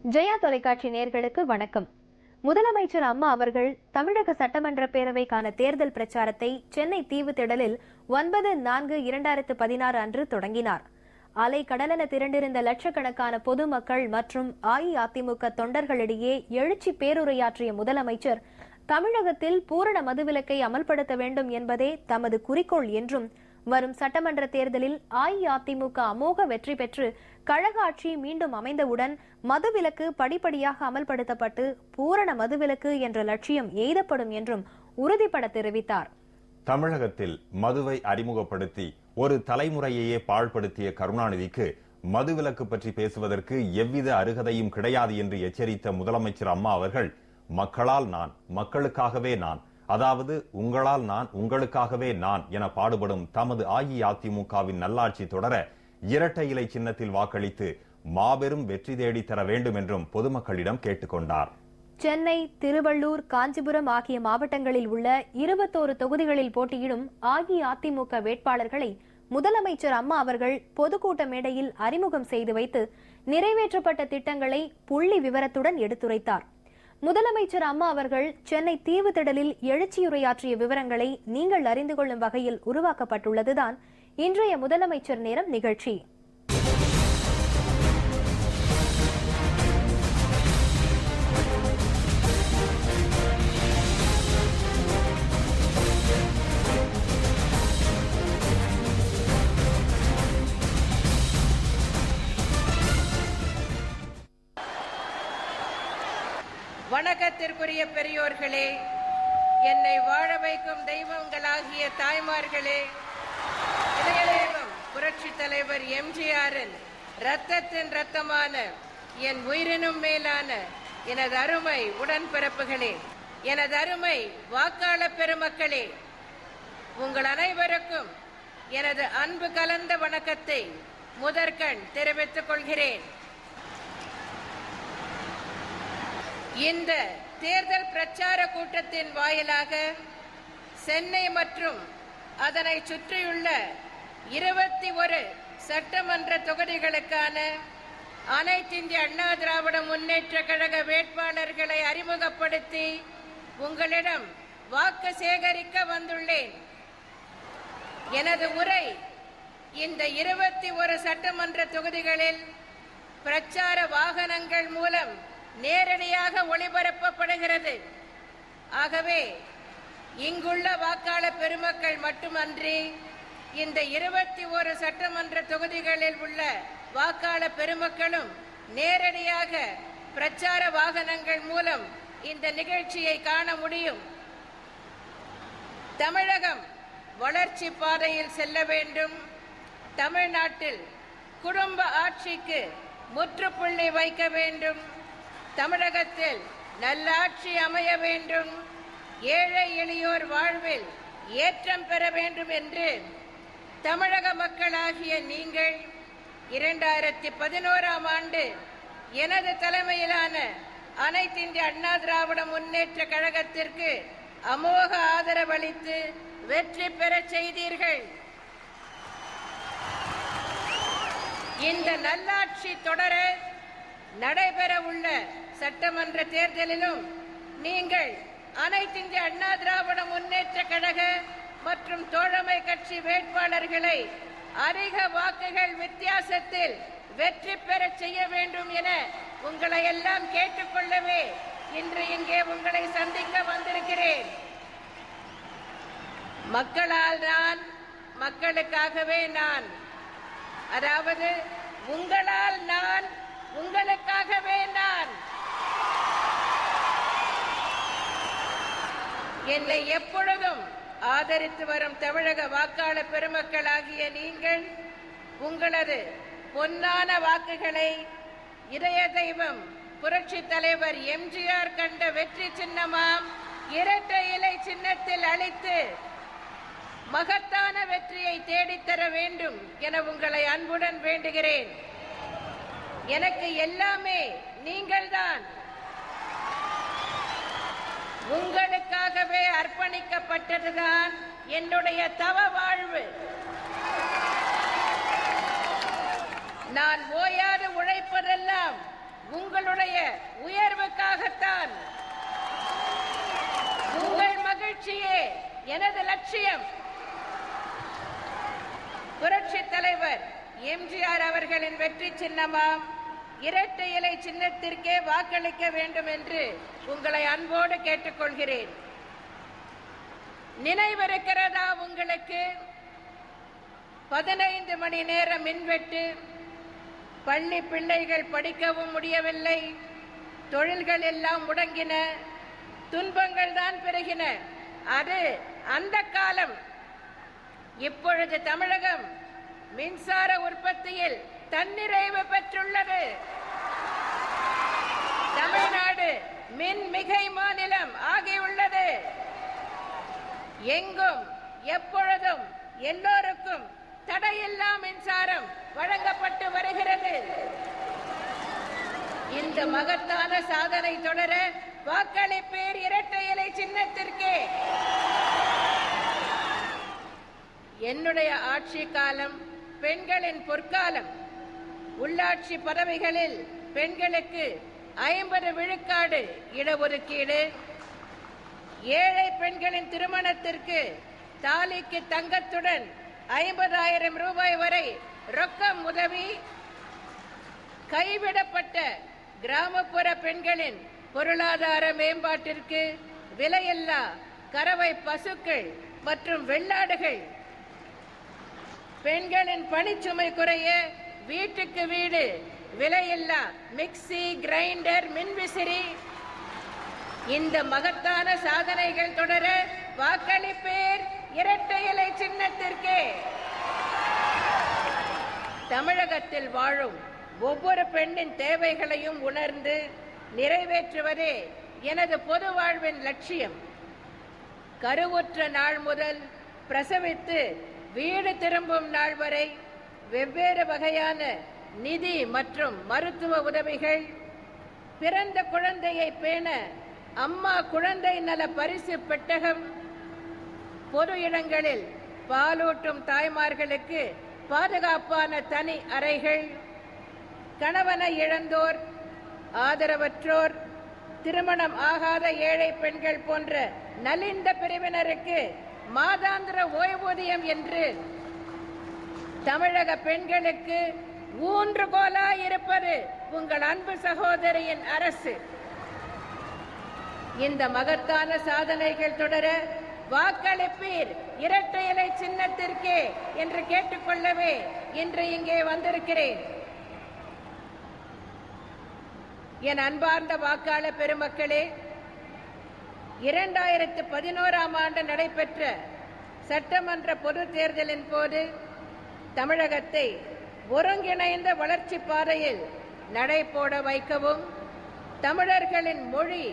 ஜெயா தொலைக்காட்சி நேயர்களுக்கு வணக்கம். முதலமைச்சர் அம்மா அவர்கள் தமிழக சட்டமன்ற பேரவைக்கான தேர்தல் பிரச்சாரத்தை சென்னை தீவுத்திடலில் 9/4/2016 அன்று தொடங்கினார். அலை கடலென திரண்டிருந்த லட்சக்கணக்கான பொதுமக்கள் மற்றும் அஇஅதிமுக தொண்டர்களிடையே எழுச்சி பேருரையாற்றிய முதலமைச்சர் தமிழகத்தில் பூரண மதுவிலக்கை அமல்படுத்த வேண்டும் என்பதே தமது குறிக்கோள் என்றும், வரும் சட்டமன்ற தேர்தலில் அஇஅதிமுக அமோக வெற்றி பெற்று கழக ஆட்சி மீண்டும் அமைந்தவுடன் மதுவிலக்கு படிப்படியாக அமல்படுத்தப்பட்டு பூரண மதுவிலக்கு என்ற லட்சியம் எய்தப்படும் என்றும் உறுதிபட தெரிவித்தார். தமிழகத்தில் மதுவை அறிமுகப்படுத்தி ஒரு தலைமுறையையே பாழ்படுத்திய கருணாநிதிக்கு மதுவிலக்கு பற்றி பேசுவதற்கு எவ்வித அருகதையும் கிடையாது என்று எச்சரித்த முதலமைச்சர் அம்மா அவர்கள், மக்களால் நான், மக்களுக்காகவே நான், அதாவது உங்களால் நான், உங்களுக்காகவே நான் என பாடுபடும் தமது அஇஅதிமுகவின் நல்லாட்சி தொடர இரட்டை இலை சின்னத்தில் வாக்களித்து மாபெரும் வெற்றி தேடி தர வேண்டும் என்றும் பொதுமக்களிடம் கேட்டுக்கொண்டார். சென்னை, திருவள்ளூர், காஞ்சிபுரம் ஆகிய மாவட்டங்களில் உள்ள 21 தொகுதிகளில் போட்டியிடும் அஇஅதிமுக வேட்பாளர்களை முதலமைச்சர் அம்மா அவர்கள் பொதுக்கூட்ட மேடையில் அறிமுகம் செய்து வைத்து நிறைவேற்றப்பட்ட திட்டங்களை புள்ளி விவரத்துடன் எடுத்துரைத்தார். முதலமைச்சர் அம்மா அவர்கள் சென்னை தீவுத்திடலில் எழுச்சியுரையாற்றிய விவரங்களை நீங்கள் அறிந்து கொள்ளும் வகையில் உருவாக்கப்பட்டுள்ளதுதான் இன்றைய முதலமைச்சர் நேரம் நிகழ்ச்சி. வணக்கத்திற்குரிய பெரியோர்களே, என்னை வாழ வைக்கும் தெய்வங்களாகிய தாய்மார்களே, இதயதெய்வம் புரட்சி தலைவர் எம்ஜிஆரின் ரத்தத்தின் ரத்தமான என் உயிரினும் மேலான எனது அருமை உடன்பிறப்புகளே, எனது அருமை வாக்காளர் பெருமக்களே, உங்கள் அனைவருக்கும் எனது அன்பு கலந்த வணக்கத்தை முதற்கண் தெரிவித்துக் கொள்கிறேன். இந்த தேர்தல் பிரச்சார கூட்டத்தின் வாயிலாக சென்னை மற்றும் அதனை சுற்றியுள்ள 21 சட்டமன்ற தொகுதிகளுக்கான அனைத்து இந்திய அண்ணா திராவிட முன்னேற்ற கழக வேட்பாளர்களை அறிமுகப்படுத்தி உங்களிடம் வாக்கு சேகரிக்க வந்துள்ளேன். எனது உரை இந்த 21 சட்டமன்ற தொகுதிகளில் பிரச்சார வாகனங்கள் மூலம் நேரடியாக ஒளிபரப்பப்படுகிறது. ஆகவே இங்குள்ள வாக்காளர் பெருமக்கள் மட்டுமன்றி இந்த 21 சட்டமன்ற தொகுதிகளில் உள்ள வாக்காளர் பெருமக்களும் நேரடியாக பிரச்சார வாகனங்கள் மூலம் இந்த நிகழ்ச்சியை காண முடியும். தமிழகம் வளர்ச்சி பாதையில் செல்ல வேண்டும். தமிழ்நாட்டில் குடும்ப ஆட்சிக்கு முற்றுப்புள்ளி வைக்க வேண்டும். தமிழகத்தில் நல்லாட்சி அமைய வேண்டும். ஏழை எளியோர் வாழ்வில் ஏற்றம் பெற வேண்டும் என்று தமிழக மக்களாகிய நீங்கள் 2011ஆம் ஆண்டு எனது தலைமையிலான அனைத்து இந்திய அண்ணா திராவிட முன்னேற்ற கழகத்திற்கு அமோக ஆதரவளித்து வெற்றி பெற செய்தீர்கள். இந்த நல்லாட்சி தொடர நடைபெற உள்ள சட்டமன்ற தேர்தலிலும் நீங்கள் அனைத்து இந்திய அண்ணா திராவிட முன்னேற்ற கழக மற்றும் தோழமை கட்சி வேட்பாளர்களை அதிக வாக்குகள் வித்தியாசத்தில் வெற்றி பெற செய்ய வேண்டும் என உங்களை எல்லாம் கேட்டுக்கொள்ளவே இன்று இங்கே உங்களை சந்திக்க வந்திருக்கிறேன். மக்களால் நான், மக்களுக்காகவே நான், அதாவது உங்களால் நான், உங்களுக்காகவே நான். என்னை எப்பொழுதும் ஆதரித்து வரும் தமிழக வாக்காளர் பெருமக்களாகிய நீங்கள் உங்களது பொன்னான வாக்குகளை இதய தெய்வம் புரட்சி தலைவர் எம்ஜிஆர் கண்ட வெற்றி சின்னமாம் இரட்டை இலை சின்னத்தில் அளித்து மகத்தான வெற்றியை தேடித்தர வேண்டும் என உங்களை அன்புடன் வேண்டுகிறேன். எனக்கு எல்லாமே நீங்கள்தான். உங்களுக்காகவே அர்ப்பணிக்கப்பட்டதுதான் என்னுடைய தவ வாழ்வு. நான் ஓயாது உழைப்பதெல்லாம் உங்களுடைய உயர்வுக்காகத்தான். உங்கள் மகிழ்ச்சியே எனது லட்சியம். புரட்சித் தலைவர் எம்ஜிஆர் அவர்களின் வெற்றி சின்னமாம் இரட்டை இலை சின்னத்திற்கே வாக்களிக்க வேண்டும் என்று உங்களை அன்போடு கேட்டுக்கொள்கிறேன். நினைவிருக்கிறதா உங்களுக்கு? 15 மணி நேரம் மின்வெட்டு, பள்ளி பிள்ளைகள் படிக்கவும் முடியவில்லை, தொழில்கள் எல்லாம் முடங்கின, துன்பங்கள் தான் பெருகின. அது அந்த காலம். இப்பொழுது தமிழகம் மின்சார உற்பத்தியில் தன்னிறைவு பெற்றுள்ளது. தமிழ்நாடு மின் மிகை மாநிலம் ஆகியுள்ளது. எங்கும் எப்பொழுதும் எல்லோருக்கும் தடையில்லா மின்சாரம் வழங்கப்பட்டு வருகிறது. இந்த மகத்தான சாதனை தொடர வாக்களிப்பீர் இரட்டை இலை சின்னத்திற்கே. என்னுடைய ஆட்சி காலம் பெண்களின் பொற்காலம். உள்ளாட்சி பதவிகளில் பெண்களுக்கு 50 விழுக்காடு இடஒதுக்கீடு, ஏழை பெண்களின் திருமணத்திற்கு தாலிக்கு தங்கத்துடன் 50,000 ரூபாய் வரை ரொக்கம் உதவி, கைவிடப்பட்ட கிராமப்புற பெண்களின் பொருளாதார மேம்பாட்டிற்கு விலையில்லா கறவை பசுக்கள் மற்றும் வெள்ளாடுகள், பெண்களின் பணிச்சுமை குறைய வீட்டுக்கு வீடு விலையில்லா மிக்சி, கிரைண்டர், மின்விசிறி. இந்த மகத்தான சாதனைகள் தொடர வாக்களிப்பீர் இரட்டை இலை சின்னத்திற்கே. தமிழகத்தில் வாழும் ஒவ்வொரு பெண்ணின் தேவைகளையும் உணர்ந்து நிறைவேற்றுவதே எனது பொது வாழ்வின் லட்சியம். கருவுற்ற நாள் முதல் பிரசவித்து வீடு திரும்பும் நாள் வரை வெவ்வேறு வகையான நிதி மற்றும் மருத்துவ உதவிகள், பிறந்த குழந்தையை பேண அம்மா குழந்தை நல பரிசு பெட்டகம், பொது இடங்களில் பாலூட்டும் தாய்மார்களுக்கு பாதுகாப்பான தனி அறைகள், கணவனை இழந்தோர், ஆதரவற்றோர், திருமணம் ஆகாத ஏழை பெண்கள் போன்ற நலிந்த பிரிவினருக்கு மாதாந்திர ஓய்வூதியம் என்று தமிழக பெண்களுக்கு ஊன்றுகோலாய் இருப்பது உங்கள் அன்பு சகோதரியின் அரசு. இந்த மகத்தான சாதனைகள் தொடர வாக்களிப்பீர் இரட்டை இலை சின்னத்திற்கே என்று கேட்டுக்கொள்ளவே இன்று இங்கே வந்திருக்கிறேன். என் அன்பார்ந்த வாக்காளர் பெருமக்களே, 2011ஆம் ஆண்டு நடைபெற்ற சட்டமன்ற பொதுத் தேர்தலின் போது தமிழகத்தை ஒருங்கிணைந்த வளர்ச்சி பாதையில் நடைபோட வைக்கவும், தமிழர்களின் மொழி,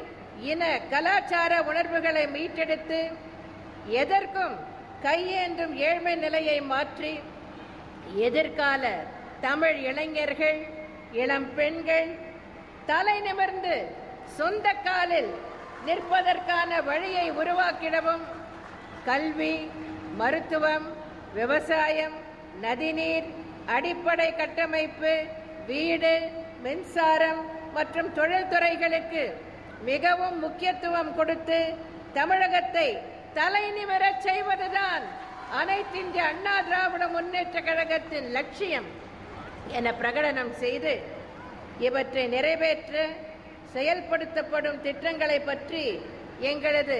இன, கலாச்சார உணர்வுகளை மீட்டெடுத்து எதற்கும் கையேந்தும் ஏழ்மை நிலையை மாற்றி எதிர்கால தமிழ் இளைஞர்கள், இளம் பெண்கள் தலை நிமிர்ந்து சொந்த காலில் நிற்பதற்கான வழியை உருவாக்கிடவும் கல்வி, மருத்துவம், விவசாயம், நதிநீர், அடிப்படை கட்டமைப்பு, வீடு, மின்சாரம் மற்றும் தொழில்துறைகளுக்கு மிகவும் முக்கியத்துவம் கொடுத்து தமிழகத்தை தலை நிமிரச் செய்வதுதான் அனைத்து இந்திய அண்ணா திராவிட முன்னேற்ற கழகத்தின் லட்சியம் என பிரகடனம் செய்து இவற்றை நிறைவேற்ற செயல்படுத்தப்படும் திட்டங்களை பற்றி எங்களது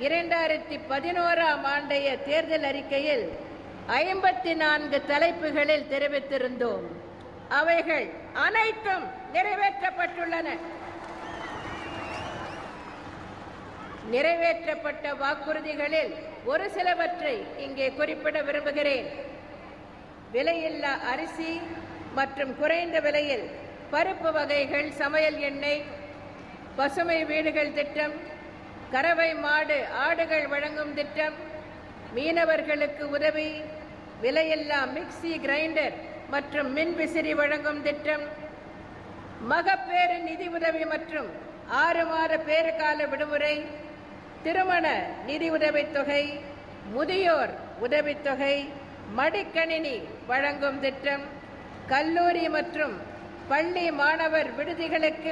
2011ஆம் ஆண்டைய தேர்தல் அறிக்கையில் 54 தலைப்புகளில் தெரிவித்திருந்தோம். அவைகள் அனைத்தும் நிறைவேற்றப்பட்டுள்ளன. நிறைவேற்றப்பட்ட வாக்குறுதிகளில் ஒரு சிலவற்றை இங்கே குறிப்பிட விரும்புகிறேன். விலையில்லா அரிசி மற்றும் குறைந்த விலையில் பருப்பு வகைகள், சமையல் எண்ணெய், பசுமை வீடுகள் திட்டம், கறவை மாடு, ஆடுகள் வழங்கும் திட்டம், மீனவர்களுக்கு உதவி, விலையில்லா மிக்சி, கிரைண்டர் மற்றும் மின்விசிறி வழங்கும் திட்டம், மகப்பேறு நிதி உதவி மற்றும் 6 மாத பேறுகால விடுமுறை, திருமண நிதி உதவித்தொகை, முதியோர் உதவித்தொகை, மடிக்கணினி வழங்கும் திட்டம், கல்லூரி மற்றும் பள்ளி மாணவர் விடுதிகளுக்கு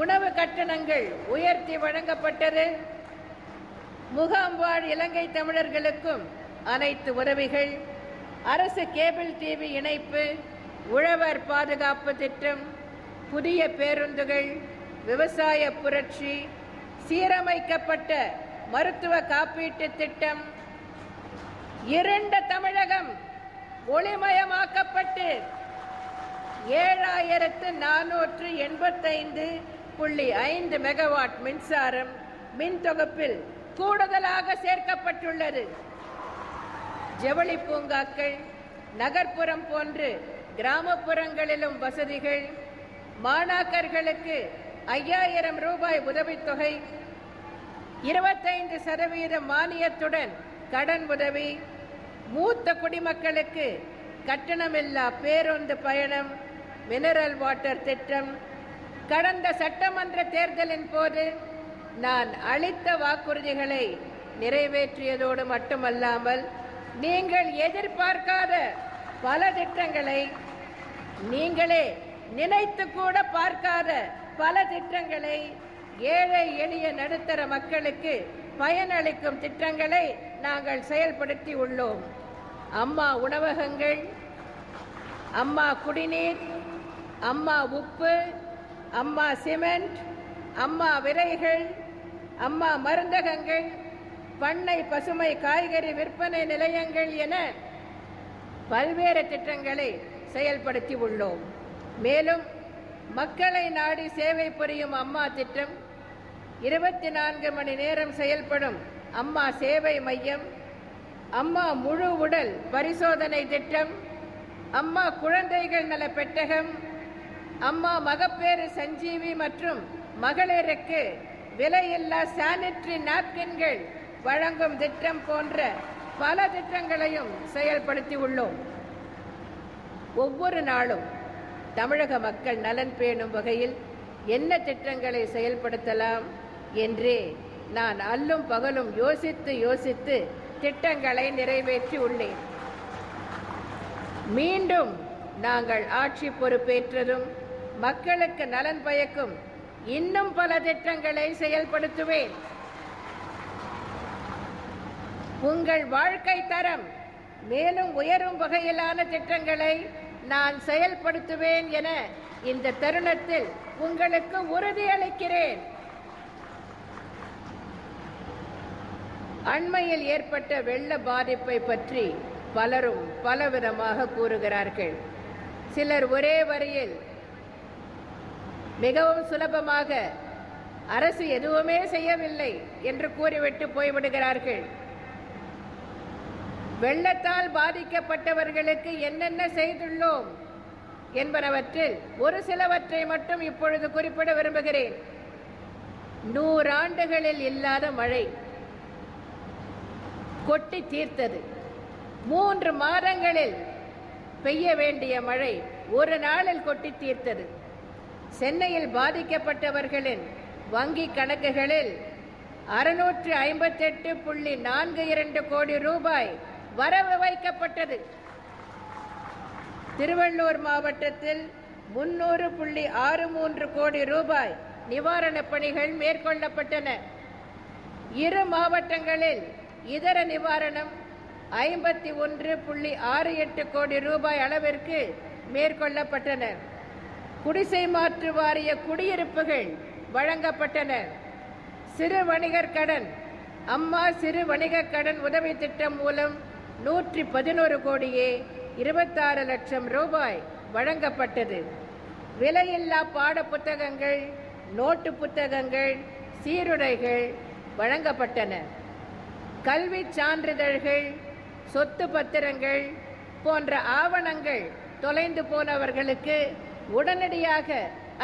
உணவு கட்டணங்கள் உயர்த்தி வழங்கப்பட்டது. முகாம் வாழ் இலங்கை தமிழர்களுக்கும் அனைத்து உதவிகள், அரசு கேபிள் டிவி இணைப்பு, உழவர் பாதுகாப்பு திட்டம், புதிய பேருந்துகள், விவசாய புரட்சி, சீரமைக்கப்பட்ட மருத்துவ காப்பீட்டு திட்டம், இருண்ட தமிழகம் ஒளிமயமாக்கப்பட்டு 7485.5 மெகாவாட் மின்சாரம் மின் தொகுப்பில் கூடுதலாக சேர்க்கப்பட்டுள்ளது. ஜவுளி பூங்காக்கள், நகர்ப்புறம் போன்று கிராமப்புறங்களிலும் வசதிகள், மாணாக்கர்களுக்கு 5000 ரூபாய் உதவித்தொகை, 25% மானியத்துடன் கடன் உதவி, மூத்த குடிமக்களுக்கு கட்டணமில்லா பேருந்து பயணம், மினரல் வாட்டர் திட்டம். கடந்த சட்டமன்ற தேர்தலின் போது நான் அளித்த வாக்குறுதிகளை நிறைவேற்றியதோடு மட்டுமல்லாமல் நீங்கள் எதிர்பார்க்காத பல திட்டங்களை, நீங்களே நினைத்து கூட பார்க்காத பல திட்டங்களை, ஏழை எளிய நடுத்தர மக்களுக்கு பயனளிக்கும் திட்டங்களை நாங்கள் செயல்படுத்தி உள்ளோம். அம்மா உணவகங்கள், அம்மா குடிநீர், அம்மா உப்பு, அம்மா சிமெண்ட், அம்மா விதைகள், அம்மா மருந்தகங்கள், பண்ணை பசுமை காய்கறி விற்பனை நிலையங்கள் என பல்வேறு திட்டங்களை செயல்படுத்தி உள்ளோம். மேலும் மக்களை நாடி சேவை புரியும் அம்மா திட்டம், 24 மணி நேரம் செயல்படும் அம்மா சேவை மையம், அம்மா முழு உடல் பரிசோதனை திட்டம், அம்மா குழந்தைகள் நல பெட்டகம், அம்மா மகப்பேறு சஞ்சீவி மற்றும் மகளிருக்கு விலையில்லா சானிட்டரி நாப்கின்கள் வழங்கும் திட்டம் போன்ற பல திட்டங்களையும் செயல்படுத்தி உள்ளோம். ஒவ்வொரு நாளும் தமிழக மக்கள் நலன் பேணும் வகையில் என்ன திட்டங்களை செயல்படுத்தலாம் என்றே நான் அல்லும் பகலும் யோசித்து திட்டங்களை நிறைவேற்றி உள்ளேன். மீண்டும் நாங்கள் ஆட்சி பொறுப்பேற்றதும் மக்களுக்கு நலன் பயக்கும் இன்னும் பல திட்டங்களை செயல்படுத்துவேன். உங்கள் வாழ்க்கை தரம் மேலும் உயரும் வகையிலான திட்டங்களை நான் செயல்படுத்துவேன் என இந்த தருணத்தில் உங்களுக்கு உறுதியளிக்கிறேன். அண்மையில் ஏற்பட்ட வெள்ள பாதிப்பை பற்றி பலரும் பலவிதமாக கூறுகிறார்கள். சிலர் ஒரே வரியில் மிகவும் சுலபமாக அரசு எதுவுமே செய்யவில்லை என்று கூறிவிட்டு போய்விடுகிறார்கள். வெள்ளத்தால் பாதிக்கப்பட்டவர்களுக்கு என்னென்ன செய்துள்ளோம் என்பனவற்றில் ஒரு சிலவற்றை மட்டும் இப்பொழுது குறிப்பிட விரும்புகிறேன். 100 ஆண்டுகளில் இல்லாத மழை கொட்டி தீர்த்தது. 3 மாதங்களில் பெய்ய வேண்டிய மழை ஒரு நாளில் கொட்டி தீர்த்தது. சென்னையில் பாதிக்கப்பட்டவர்களின் வங்கி கணக்குகளில் 658.42 கோடி ரூபாய் வரவு வைக்கப்பட்டது. திருவள்ளூர் மாவட்டத்தில் 300.63 கோடி ரூபாய் நிவாரணப் பணிகள் மேற்கொள்ளப்பட்டன. 2 மாவட்டங்களில் இதர நிவாரணம் 51.68 கோடி ரூபாய் அளவிற்கு மேற்கொள்ளப்பட்டன. குடிசை மாற்று வாரிய குடியிருப்புகள் வழங்கப்பட்டன. சிறு வணிகர் கடன், அம்மா சிறு வணிக கடன் உதவி திட்டம் மூலம் 111 கோடியே 26 லட்சம் ரூபாய் வழங்கப்பட்டது. விலையில்லா பாட புத்தகங்கள், நோட்டு புத்தகங்கள், சீருடைகள் வழங்கப்பட்டன. கல்வி சான்றிதழ்கள், சொத்து பத்திரங்கள் போன்ற ஆவணங்கள் தொலைந்து போனவர்களுக்கு உடனடியாக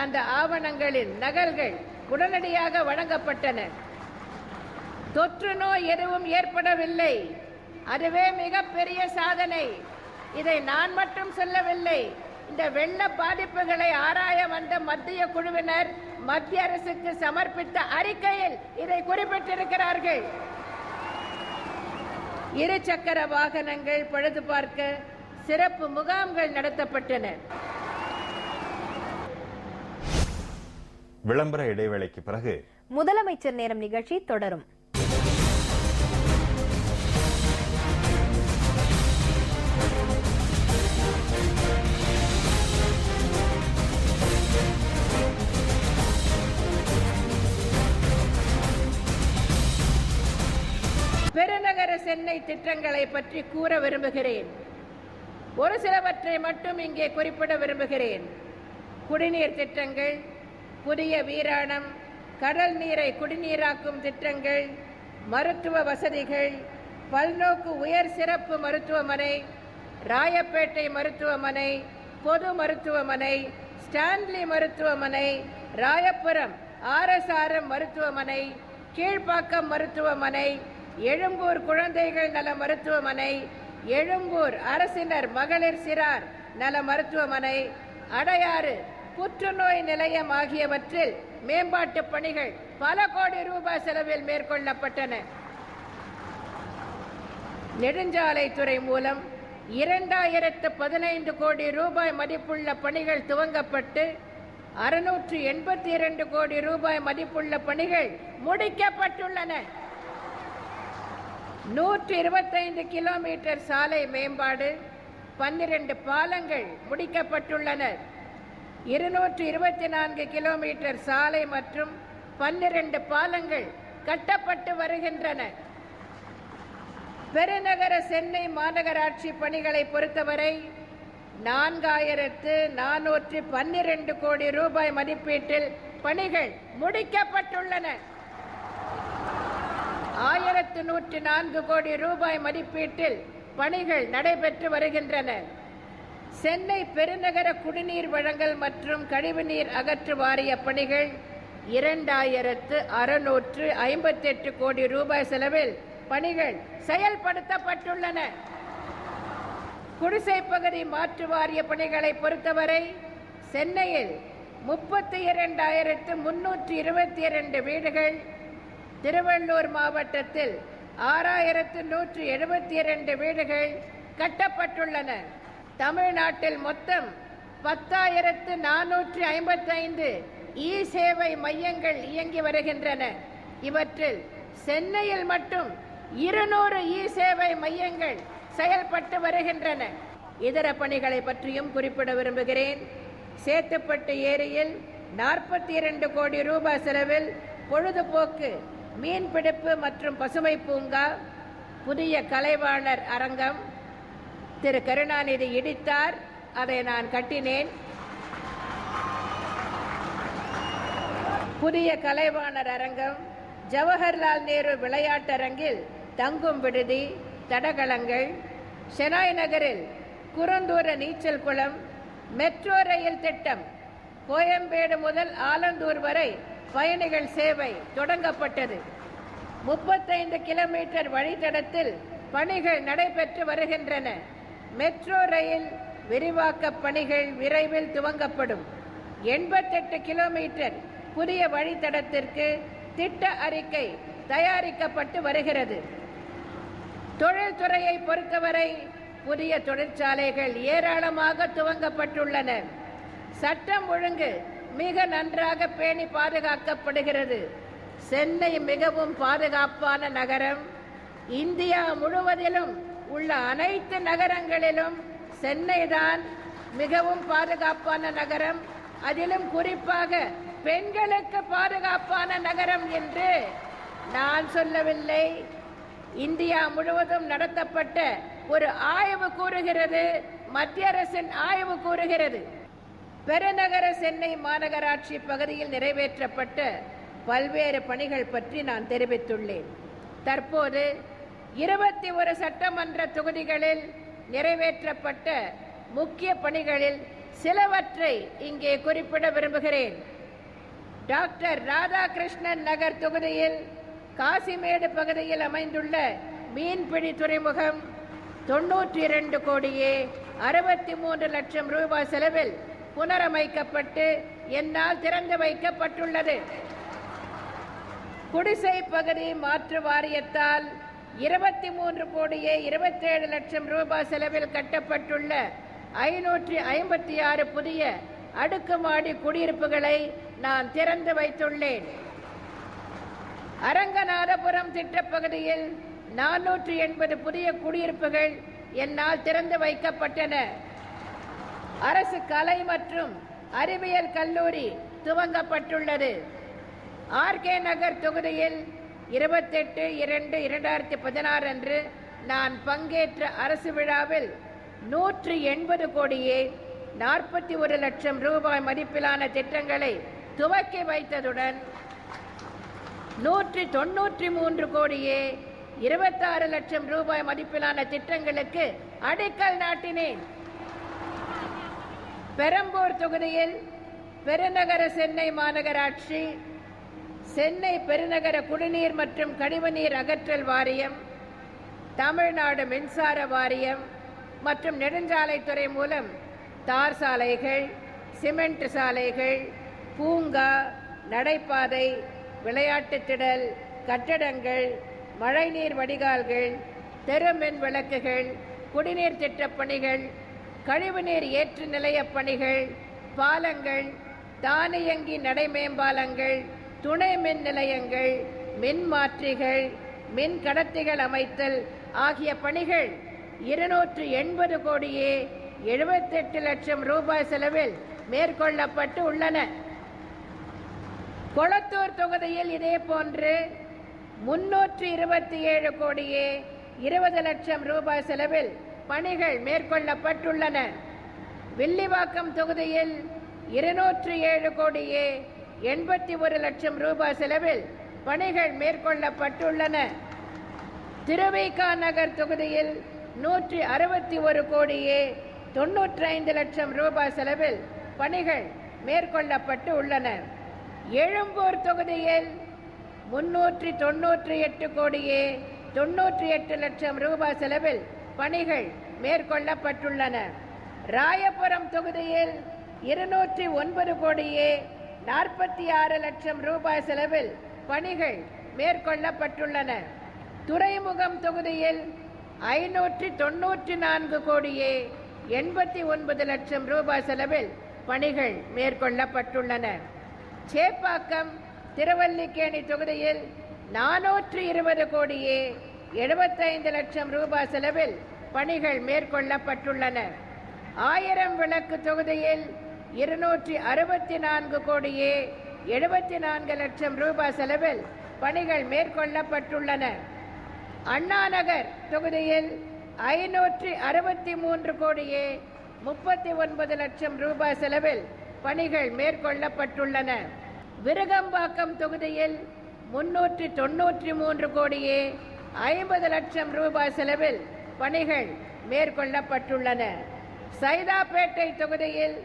அந்த ஆவணங்களின் நகல்கள் உடனடியாக வழங்கப்பட்டன. தொற்று நோய் எதுவும் ஏற்படவில்லை. அதுவே மிகப்பெரிய சாதனை. இதை நான் மட்டும் சொல்லவில்லை. இந்த வெள்ள பாதிப்புகளை ஆராய வந்த மத்திய குழுவினர் மத்திய அரசுக்கு சமர்ப்பித்த அறிக்கையில் இதை குறிப்பிட்டிருக்கிறார்கள். 2 சக்கர வாகனங்கள் பழுது பார்க்க சிறப்பு முகாம்கள் நடத்தப்பட்டன. விளம்பர இடைவேளைக்கு பிறகு முதலமைச்சர் நேரம் நிகழ்ச்சி தொடரும். பெருநகர சென்னை திட்டங்களை பற்றி கூற விரும்புகிறேன். ஒரு சிலவற்றை மட்டும் இங்கே குறிப்பிட விரும்புகிறேன். குடிநீர் திட்டங்கள், புதிய வீராணம், கடல் நீரை குடிநீராக்கும் திட்டங்கள், மருத்துவ வசதிகள், பல்நோக்கு உயர் சிறப்பு மருத்துவமனை, ராயப்பேட்டை மருத்துவமனை, பொது மருத்துவமனை, ஸ்டான்லி மருத்துவமனை, ராயபுரம் RSRM மருத்துவமனை, கீழ்ப்பாக்கம் மருத்துவமனை, எழும்பூர் குழந்தைகள் நல மருத்துவமனை, எழும்பூர் அரசினர் மகளிர் சிறார் நல மருத்துவமனை, அடையாறு புற்றுநோய் நிலையம் ஆகியவற்றில் மேம்பாட்டு பணிகள் பல கோடி ரூபாய் செலவில் மேற்கொள்ளப்பட்டன. நெடுஞ்சாலைத்துறை மூலம் 2015 கோடி ரூபாய் மதிப்புள்ள பணிகள் துவங்கப்பட்டு 682 கோடி ரூபாய் மதிப்புள்ள பணிகள் முடிக்கப்பட்டுள்ளன. 125 கிலோமீட்டர் சாலை மேம்பாடு, 12 பாலங்கள் முடிக்கப்பட்டுள்ளன. 224 கிலோமீட்டர் சாலை மற்றும் 12 பாலங்கள் கட்டப்பட்டு வருகின்றன. பெருநகர சென்னை மாநகராட்சி பணிகளை பொறுத்தவரை 4412 கோடி ரூபாய் மதிப்பீட்டில் பணிகள் முடிக்கப்பட்டுள்ளன. 1104 கோடி ரூபாய் மதிப்பீட்டில் பணிகள் நடைபெற்று வருகின்றன. சென்னை பெருநகர குடிநீர் வழங்கல் மற்றும் கழிவுநீர் அகற்று வாரிய பணிகள் 2658 கோடி ரூபாய் செலவில் பணிகள் செயல்படுத்தப்பட்டுள்ளன. குடிசை பகுதி மாற்று வாரிய பணிகளை பொறுத்தவரை சென்னையில் 32,322 வீடுகள், திருவள்ளூர் மாவட்டத்தில் 6,172 வீடுகள் கட்டப்பட்டுள்ளன. தமிழ்நாட்டில் மொத்தம் 10,455 சேவை மையங்கள் இயங்கி வருகின்றன. இவற்றில் சென்னையில் மட்டும் 200 சேவை மையங்கள் செயல்பட்டு வருகின்றன. இதர பணிகளை பற்றியும் குறிப்பிட விரும்புகிறேன். சேத்துப்பட்டு ஏரியில் 42 கோடி ரூபாய் செலவில் பொழுதுபோக்கு, மீன்பிடிப்பு மற்றும் பசுமை பூங்கா, புதிய கலைவாணர் அரங்கம் திரு கருணாநிதி இடித்தார், அதை நான் கட்டினேன். புதிய கலைவாணர் அரங்கம், ஜவஹர்லால் நேரு விளையாட்டரங்கில் தங்கும் விடுதி, தடகளங்கள், ஷெனாய் நகரில் குரந்தூர நீச்சல் குளம், மெட்ரோ ரயில் திட்டம், கோயம்பேடு முதல் ஆலந்தூர் வரை பயணிகள் சேவை தொடங்கப்பட்டது. 35 கிலோமீட்டர் வழித்தடத்தில் பணிகள் நடைபெற்று வருகின்றன. மெட்ரோ ரயில் விரிவாக்க பணிகள் விரைவில் துவங்கப்படும். 88 கிலோமீட்டர் புதிய வழித்தடத்திற்கு திட்ட அறிக்கை தயாரிக்கப்பட்டு வருகிறது. தொழில்துறையை பொறுத்தவரை புதிய தொழிற்சாலைகள் ஏராளமாக துவங்கப்பட்டுள்ளன. சட்டம் ஒழுங்கு மிக நன்றாக பேணி பாதுகாக்கப்படுகிறது. சென்னை மிகவும் பாதுகாப்பான நகரம். இந்தியா முழுவதிலும் உள்ள அனைத்து நகரங்களிலும் சென்னைதான் மிகவும் பாதுகாப்பான நகரம். அதிலும் குறிப்பாக பெண்களுக்கு பாதுகாப்பான நகரம் என்று நான் சொல்லவில்லை. இந்தியா முழுவதும் நடத்தப்பட்ட ஒரு ஆய்வு கூறுகிறது, மத்திய அரசின் ஆய்வு கூறுகிறது. பெருநகர சென்னை மாநகராட்சி பகுதியில் நிறைவேற்றப்பட்ட பல்வேறு பணிகள் பற்றி நான் தெரிவித்துள்ளேன். தற்போது 21 சட்டமன்ற தொகுதிகளில் நிறைவேற்றப்பட்ட முக்கிய பணிகளில் சிலவற்றை இங்கே குறிப்பிட விரும்புகிறேன். டாக்டர் ராதாகிருஷ்ணன் நகர் தொகுதியில் காசிமேடு பகுதியில் அமைந்துள்ள மீன்பிடி துறைமுகம் 92 கோடியே 63 லட்சம் ரூபாய் செலவில் புனரமைக்கப்பட்டு என்னால் திறந்து வைக்கப்பட்டுள்ளது. குடிசை பகுதி மாற்று வாரியத்தால் 23 கோடியே 27 லட்சம் ரூபாய் செலவில் கட்டப்பட்டுள்ள 556 புதிய அடுக்குமாடி குடியிருப்புகளை நான் திறந்து வைத்துள்ளேன். அரங்கநாதபுரம் திட்டப்பகுதியில் 480 புதிய குடியிருப்புகள் என்னால் திறந்து வைக்கப்பட்டன. அரசு கலை மற்றும் அறிவியல் கல்லூரி துவங்கப்பட்டுள்ளது. ஆர்கே நகர் தொகுதியில் 28/2/2016 அன்று நான் பங்கேற்ற அரசு விழாவில் 180 கோடியே 41 லட்சம் ரூபாய் மதிப்பிலான திட்டங்களை துவக்கி வைத்ததுடன் 193 கோடியே 26 லட்சம் ரூபாய் மதிப்பிலான திட்டங்களுக்கு அடிக்கல் நாட்டினேன். பெரம்பூர் தொகுதியில் பெருநகர சென்னை மாநகராட்சி, சென்னை பெருநகர குடிநீர் மற்றும் கழிவுநீர் அகற்றல் வாரியம், தமிழ்நாடு மின்சார வாரியம் மற்றும் நெடுஞ்சாலைத்துறை மூலம் தார் சாலைகள், சிமெண்ட் சாலைகள், பூங்கா, நடைபாதை, விளையாட்டு திடல், கட்டடங்கள், மழைநீர் வடிகால்கள், தெருமின் விளக்குகள், குடிநீர் திட்டப் பணிகள், கழிவுநீர் ஏற்று நிலையப் பணிகள், பாலங்கள், தானியங்கி நடைமேம்பாலங்கள், துணை மின் நிலையங்கள், மின் மாற்றிகள், மின் கடத்திகள் அமைத்தல் ஆகிய பணிகள் 280 கோடியே 78 லட்சம் ரூபாய் செலவில் மேற்கொள்ளப்பட்டு உள்ளன. கொளத்தூர் தொகுதியில் இதே போன்று 327 கோடியே 20 லட்சம் ரூபாய் செலவில் பணிகள் மேற்கொள்ளப்பட்டுள்ளன. வில்லிவாக்கம் தொகுதியில் 207 கோடியே 81 லட்சம் ரூபாய் செலவில் பணிகள் மேற்கொள்ளப்பட்டுள்ளன. திருவிக நகர் தொகுதியில் 161 கோடியே 95 லட்சம் ரூபாய் செலவில் பணிகள் மேற்கொள்ளப்பட்டு உள்ளன. எழும்பூர் தொகுதியில் 398 கோடியே 98 லட்சம் ரூபாய் செலவில் பணிகள் மேற்கொள்ளப்பட்டுள்ளன. ராயபுரம் தொகுதியில் 209 கோடியே 46 லட்சம் ரூபாய் செலவில் பணிகள் மேற்கொள்ளப்பட்டுள்ளன. துறைமுகம் தொகுதியில் 594 கோடியே 89 லட்சம் ரூபாய் செலவில் பணிகள் மேற்கொள்ளப்பட்டுள்ளன. சேப்பாக்கம் திருவல்லிக்கேணி தொகுதியில் 420 கோடியே 75 லட்சம் ரூபாய் செலவில் பணிகள் மேற்கொள்ளப்பட்டுள்ளன. 1000 விளக்கு தொகுதியில் 264 கோடியே 74 லட்சம் ரூபாய் செலவில் பணிகள் மேற்கொள்ளப்பட்டுள்ளன. அண்ணாநகர் தொகுதியில் 563 கோடியே 39 லட்சம் ரூபாய் செலவில் பணிகள் மேற்கொள்ளப்பட்டுள்ளன. விருகம்பாக்கம் தொகுதியில் 393 கோடியே 50 லட்சம் ரூபாய் செலவில் பணிகள் மேற்கொள்ளப்பட்டுள்ளன. சைதாப்பேட்டை தொகுதியில்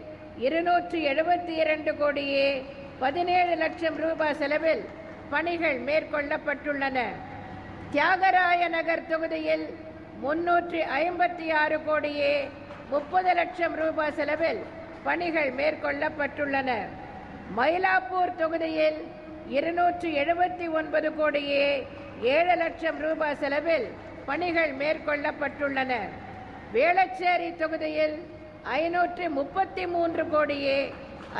272 கோடியே 17 லட்சம் ரூபாய் செலவில் பணிகள் மேற்கொள்ளப்பட்டுள்ளன. தியாகராய நகர் தொகுதியில் 356 கோடியே 30 லட்சம் ரூபாய் செலவில் பணிகள் மேற்கொள்ளப்பட்டுள்ளன. மயிலாப்பூர் தொகுதியில் 279 கோடியே 7 லட்சம் ரூபாய் செலவில் பணிகள் மேற்கொள்ளப்பட்டுள்ளன. வேளச்சேரி தொகுதியில் 533 கோடியே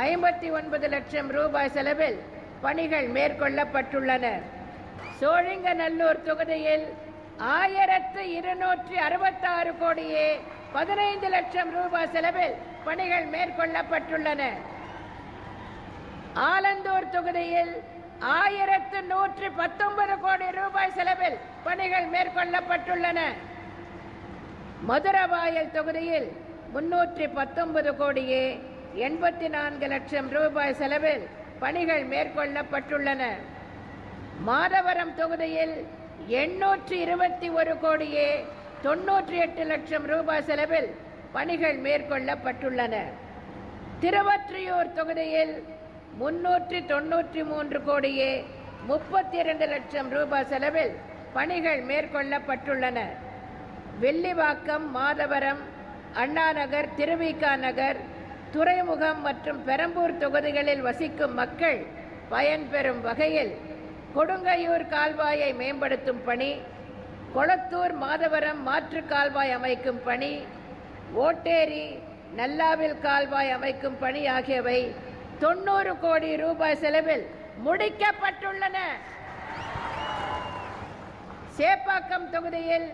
59 லட்சம் ரூபாய் செலவில் பணிகள் மேற்கொள்ளப்பட்டுள்ளன. சோழிங்கநல்லூர் தொகுதியில் 1266 கோடியே 15 லட்சம் ரூபாய் செலவில் பணிகள் மேற்கொள்ளப்பட்டுள்ளன. ஆலந்தூர் தொகுதியில் 1119 கோடி ரூபாய் செலவில் பணிகள் மேற்கொள்ளப்பட்டுள்ளன. மதுரவாயல் தொகுதியில் 319 கோடியே 84 லட்சம் ரூபாய் செலவில் பணிகள் மேற்கொள்ளப்பட்டுள்ளன. மாதவரம் தொகுதியில் 821 கோடியே 98 லட்சம் ரூபாய் செலவில் பணிகள் மேற்கொள்ளப்பட்டுள்ளன. திருவொற்றியூர் தொகுதியில் 393 கோடியே 32 லட்சம் ரூபாய் செலவில் பணிகள் மேற்கொள்ளப்பட்டுள்ளன. வில்லிவாக்கம், மாதவரம், அண்ணாநகர், திருவிக நகர், துறைமுகம் மற்றும் பெரம்பூர் தொகுதிகளில் வசிக்கும் மக்கள் பயன்பெறும் வகையில் கொடுங்கையூர் கால்வாயை மேம்படுத்தும் பணி, கொளத்தூர் மாதவரம் மாற்று கால்வாய் அமைக்கும் பணி, ஓட்டேரி நல்லாவில் கால்வாய் அமைக்கும் பணி ஆகியவை 90 கோடி ரூபாய் செலவில் முடிக்கப்பட்டுள்ளன. சேப்பாக்கம் தொகுதியில்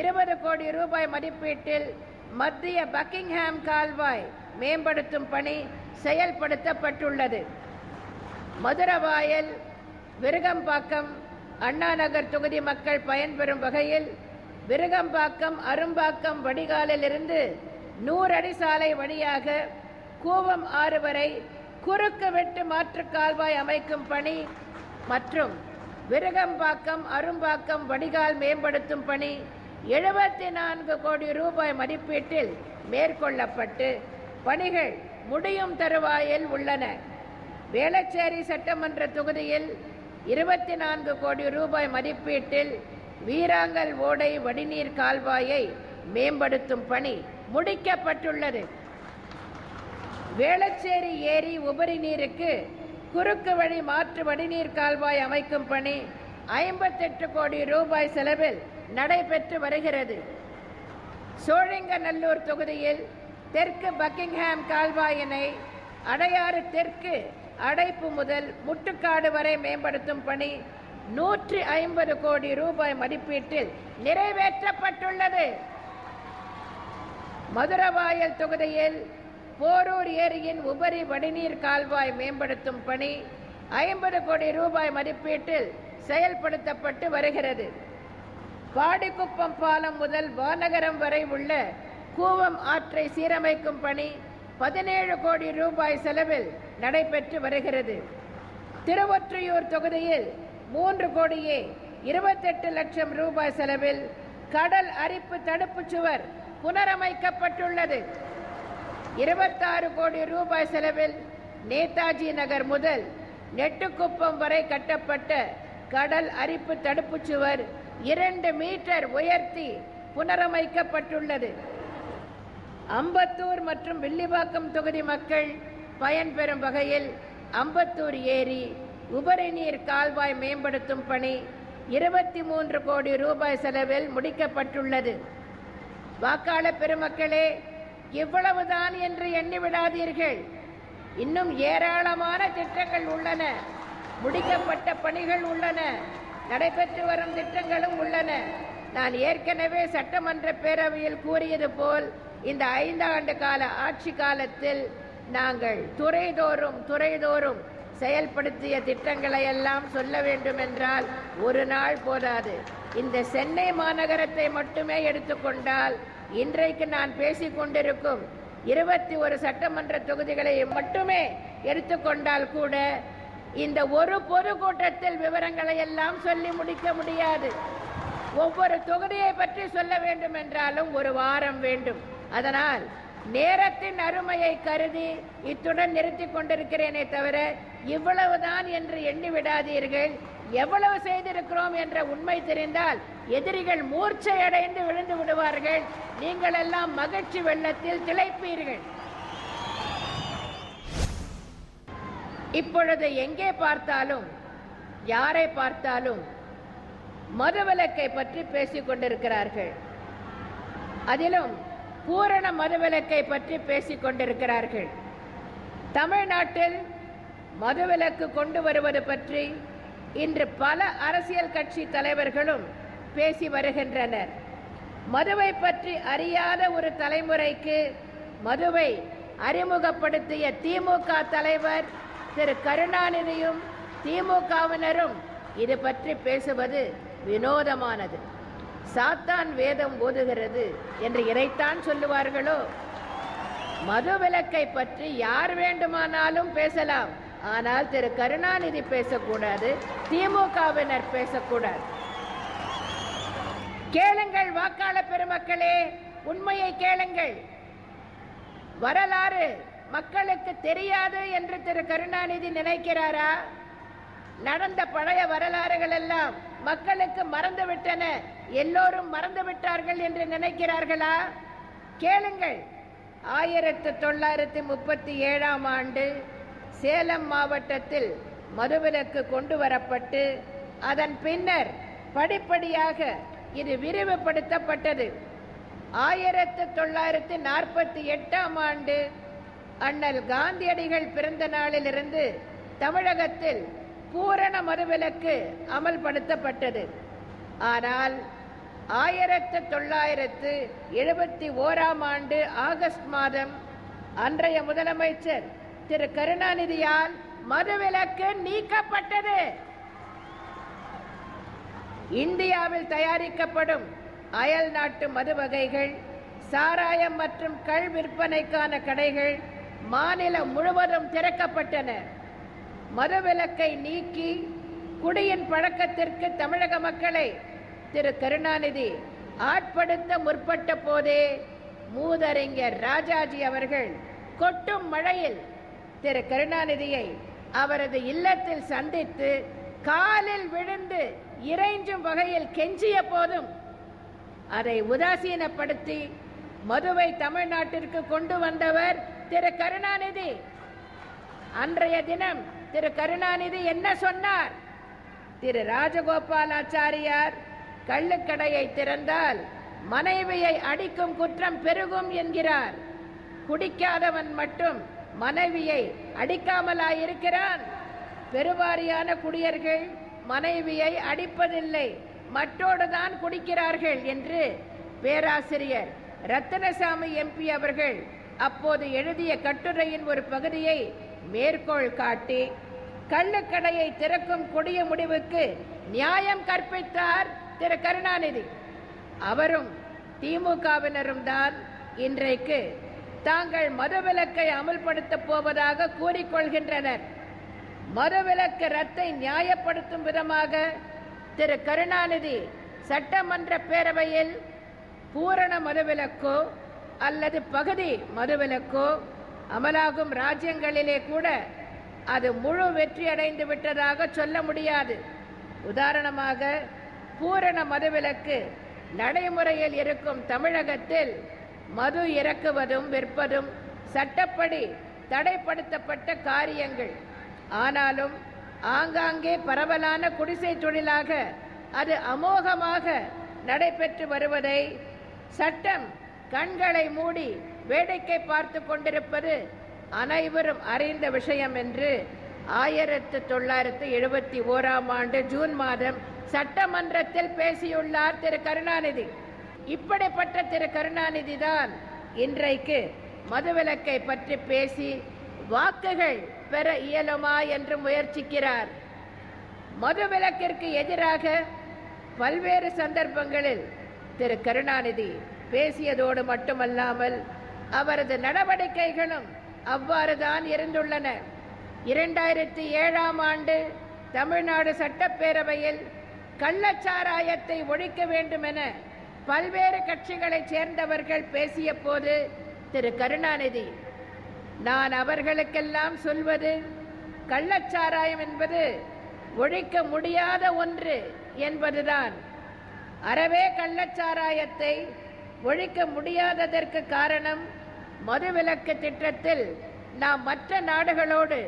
20 கோடி ரூபாய் மதிப்பீட்டில் மத்திய பக்கிங்ஹாம் கால்வாய் மேம்படுத்தும் பணி செயல்படுத்தப்பட்டுள்ளது. மதுரவாயல், விருகம்பாக்கம், அண்ணாநகர் தொகுதி மக்கள் பயன்பெறும் வகையில் விருகம்பாக்கம் அரும்பாக்கம் வடிகாலில் இருந்து 100 அடி சாலை வழியாக கூவம் ஆறு வரை குறுக்கு வெட்டு மாற்று கால்வாய் அமைக்கும் பணி மற்றும் விருகம்பாக்கம் அரும்பாக்கம் வடிகால் மேம்படுத்தும் பணி 74 கோடி ரூபாய் மதிப்பீட்டில் மேற்கொள்ளப்பட்டு பணிகள் முடியும் தருவாயில் உள்ளன. வேளச்சேரி சட்டமன்ற தொகுதியில் 24 கோடி ரூபாய் மதிப்பீட்டில் வீராங்கல் ஓடை வடிநீர் கால்வாயை மேம்படுத்தும் பணி முடிக்கப்பட்டுள்ளது. வேளச்சேரி ஏரி உபரி நீருக்கு குறுக்கு வழி மாற்று வடிநீர் கால்வாய் அமைக்கும் பணி 58 கோடி ரூபாய் செலவில் நடைபெற்று வருகிறது. சோழிங்கநல்லூர் தொகுதியில் தெற்கு பக்கிங்ஹாம் கால்வாயினை அடையாறு தெற்கு அடைப்பு முதல் முட்டுக்காடு வரை மேம்படுத்தும் பணி 150 கோடி ரூபாய் மதிப்பீட்டில் நிறைவேற்றப்பட்டுள்ளது. மதுரவாயல் தொகுதியில் போரூர் ஏரியின் உபரி வடிநீர் கால்வாய் மேம்படுத்தும் பணி 50 கோடி ரூபாய் மதிப்பீட்டில் செயல்படுத்தப்பட்டு வருகிறது. பாடிக்குப்பம் பாலம் முதல் வானகரம் வரை உள்ள கூவம் ஆற்றை சீரமைக்கும் பணி 17 கோடி ரூபாய் செலவில் நடைபெற்று வருகிறது. திருவொற்றியூர் தொகுதியில் 3 கோடியே 28 லட்சம் ரூபாய் செலவில் கடல் அரிப்பு தடுப்பு சுவர் புனரமைக்கப்பட்டுள்ளது. 26 கோடி ரூபாய் செலவில் நேதாஜி நகர் முதல் நெட்டுக்குப்பம் வரை கட்டப்பட்ட கடல் அரிப்பு தடுப்பு சுவர் 2 மீட்டர் உயர்த்தி புனரமைக்கப்பட்டுள்ளது. அம்பத்தூர் மற்றும் வில்லிவாக்கம் தொகுதி மக்கள் பயன்பெறும் வகையில் அம்பத்தூர் ஏரி உபரி நீர் கால்வாய் மேம்படுத்தும் பணி 23 கோடி ரூபாய் செலவில் முடிக்கப்பட்டுள்ளது. வாக்காளர் பெருமக்களே, இவ்வளவுதான் என்று எண்ணிவிடாதீர்கள். இன்னும் ஏராளமான திட்டங்கள் உள்ளன, முடிக்கப்பட்ட பணிகள் உள்ளன, நடைபெற்று வரும் திட்டங்களும் உள்ளன. நான் ஏற்கனவே சட்டமன்ற பேரவையில் கூறியது போல் இந்த 5 ஆண்டு கால ஆட்சி காலத்தில் நாங்கள் துறைதோறும் செயல்படுத்திய திட்டங்களை எல்லாம் சொல்ல வேண்டும் என்றால் ஒரு நாள் போதாது. இந்த சென்னை மாநகரத்தை மட்டுமே எடுத்துக்கொண்டால் இன்றைக்கு நான் பேசிக் கொண்டிருக்கும் 21 சட்டமன்ற தொகுதிகளை மட்டுமே எடுத்துக்கொண்டால் கூட இந்த ஒரு பொதுக்கூட்டத்தில் விவரங்களை எல்லாம் சொல்லி முடிக்க முடியாது. ஒவ்வொரு தொகுதியை பற்றி சொல்ல வேண்டும் என்றாலும் ஒரு வாரம் வேண்டும். அதனால் நேரத்தின் அருமையை கருதி இத்துடன் நிறுத்திக் கொண்டிருக்கிறேனே தவிர இவ்வளவுதான் என்று எண்ணி விடாதீர்கள். எவ்வளவு செய்திருக்கிறோம் என்ற உண்மை தெரிந்தால் எதிரிகள் மூர்ச்சை அடைந்து விழுந்து விடுவார்கள். நீங்கள் எல்லாம் மகிழ்ச்சி வெள்ளத்தில் திளைப்பீர்கள். இப்பொழுது எங்கே பார்த்தாலும் யாரை பார்த்தாலும் மதுவிலக்கை பற்றி பேசிக் கொண்டிருக்கிறார்கள். அதிலும் பூரண மதுவிலக்கை பற்றி பேசிக் கொண்டிருக்கிறார்கள். தமிழ்நாட்டில் மதுவிலக்கு கொண்டு வருவது பற்றி இன்று பல அரசியல் கட்சி தலைவர்களும் பேசி வருகின்றனர். மதுவை பற்றி அறியாத ஒரு தலைமுறைக்கு மதுவை அறிமுகப்படுத்திய திமுக தலைவர் திரு கருணாநிதியும் திமுகவினரும் இது பற்றி பேசுவது வினோதமானது. சாத்தான் வேதம் ஓதுகிறது என்று இதைத்தான் சொல்லுவார்களோ? மதுவிலக்கை பற்றி யார் வேண்டுமானாலும் பேசலாம், ஆனால் திரு கருணாநிதி பேசக்கூடாது, திமுகவினர் பேசக்கூடாது. கேளுங்கள் வாக்காளர் பெருமக்களே, உண்மையை கேளுங்கள். வரலாறு மக்களுக்கு தெரியாது என்று திரு கருணாநிதி நினைக்கிறாரா? நடந்த பழைய வரலாறுகள் எல்லாம் மக்களுக்கு மறந்துவிட்டன, எல்லோரும் மறந்து விட்டார்கள் என்று நினைக்கிறார்களா? கேளுங்கள். 1937ஆம் ஆண்டு சேலம் மாவட்டத்தில் மதுவிலக்கு கொண்டு வரப்பட்டு அதன் பின்னர் படிப்படியாக இது விரிவுபடுத்தப்பட்டது. 1948ஆம் ஆண்டு அண்ணல் காந்தியடிகள் பிறந்த நாளிலிருந்து தமிழகத்தில் பூரண மதுவிலக்கு அமல்படுத்தப்பட்டது. ஆனால் 1971ஆம் ஆண்டு ஆகஸ்ட் மாதம் அன்றைய முதலமைச்சர் திரு கருணாநிதியால் மதுவிலக்கு நீக்கப்பட்டது. இந்தியாவில் தயாரிக்கப்படும் அயல் நாட்டு மது வகைகள், சாராயம் மற்றும் கள் விற்பனைக்கான கடைகள் மாநிலம் முழுவதும் திறக்கப்பட்டன. மதுவிலக்கை நீக்கி குடியின் பழக்கத்திற்கு தமிழக மக்களை திரு கருணாநிதி ஆட்படுத்த முற்பட்ட போதே மூதறிஞர் ராஜாஜி அவர்கள் கொட்டும் மழையில் திரு கருணாநிதியை அவரது இல்லத்தில் சந்தித்து காலில் விழுந்து இறைஞ்சும் வகையில் கெஞ்சிய போதும் அதை உதாசீனப்படுத்தி மதுவை தமிழ்நாட்டிற்கு கொண்டு வந்தவர் திரு கருணாநிதி. அன்றைய தினம் திரு கருணாநிதி என்ன சொன்னார்? திரு ராஜகோபாலாச்சாரியார் கள்ளுக்கடையை திறந்தால் மனைவியை அடிக்கும் குற்றம் பெருகும் என்கிறார். குடிக்காதவன் மட்டும் மனைவியை அடிக்காமலாயிருக்கிறான். பெருவாரியான குடியர்கள் மனைவியை அடிப்பதில்லை, மற்றோடுதான் குடிக்கிறார்கள் என்று பேராசிரியர் ரத்தினசாமி எம்பி அவர்கள் அப்போது எழுதிய கட்டுரையின் ஒரு பகுதியை மேற்கோள் காட்டி கள்ளுக்கடையை திறக்கும் கொடிய முடிவுக்கு நியாயம் கற்பித்தார் திரு கருணாநிதி. அவரும் திமுகவினரும் தான் இன்றைக்கு தாங்கள் மதுவிலக்கை அமல்படுத்தப் போவதாக கூறிக்கொள்கின்றனர். மதுவிலக்கு ரத்தை நியாயப்படுத்தும் விதமாக திரு கருணாநிதி சட்டமன்ற பேரவையில் பூரண மதுவிலக்கோ அல்லது பகுதி மதுவிலக்கோ அமலாகும் ராஜ்யங்களிலே கூட அது முழு வெற்றி அடைந்து விட்டதாக சொல்ல முடியாது. உதாரணமாக பூரண மதுவிலக்கு நடைமுறையில் இருக்கும் தமிழகத்தில் மது இறக்குவதும் விற்பதும் சட்டப்படி தடைப்படுத்தப்பட்ட காரியங்கள். ஆனாலும் ஆங்காங்கே பரவலான குடிசை தொழிலாக அது அமோகமாக நடைபெற்று வருவதை சட்டம் கண்களை மூடி வேடிக்கை பார்த்து கொண்டிருப்பது அனைவரும் அறிந்த விஷயம் என்று 1971ஆம் ஆண்டு ஜூன் மாதம் சட்டமன்றத்தில் பேசியுள்ளார் திரு கருணாநிதி. இப்படிப்பட்ட திரு கருணாநிதி தான் இன்றைக்கு மதுவிலக்கை பற்றி பேசி வாக்குகள் பெற இயலுமா என்று முயற்சிக்கிறார். மதுவிலக்கிற்கு எதிராக பல்வேறு சந்தர்ப்பங்களில் திரு கருணாநிதி பேசியதோடு மட்டுமல்லாமல் அவரது நடவடிக்கைகளும் அவ்வாறுதான் இருந்துள்ளன. 2007ஆம் ஆண்டு தமிழ்நாடு சட்டப்பேரவையில் கள்ளச்சாராயத்தை ஒழிக்க வேண்டும் என பல்வேறு கட்சிகளைச் சேர்ந்தவர்கள் பேசிய போது திரு கருணாநிதி, நான் அவர்களுக்கெல்லாம் சொல்வது கள்ளச்சாராயம் என்பது ஒழிக்க முடியாத ஒன்று என்பதுதான். அறவே கள்ளச்சாராயத்தை ஒழிக்க முடியாததற்கு காரணம் மதுவிலக்கு திட்டத்தில் நாம் மற்ற நாடுகளோடு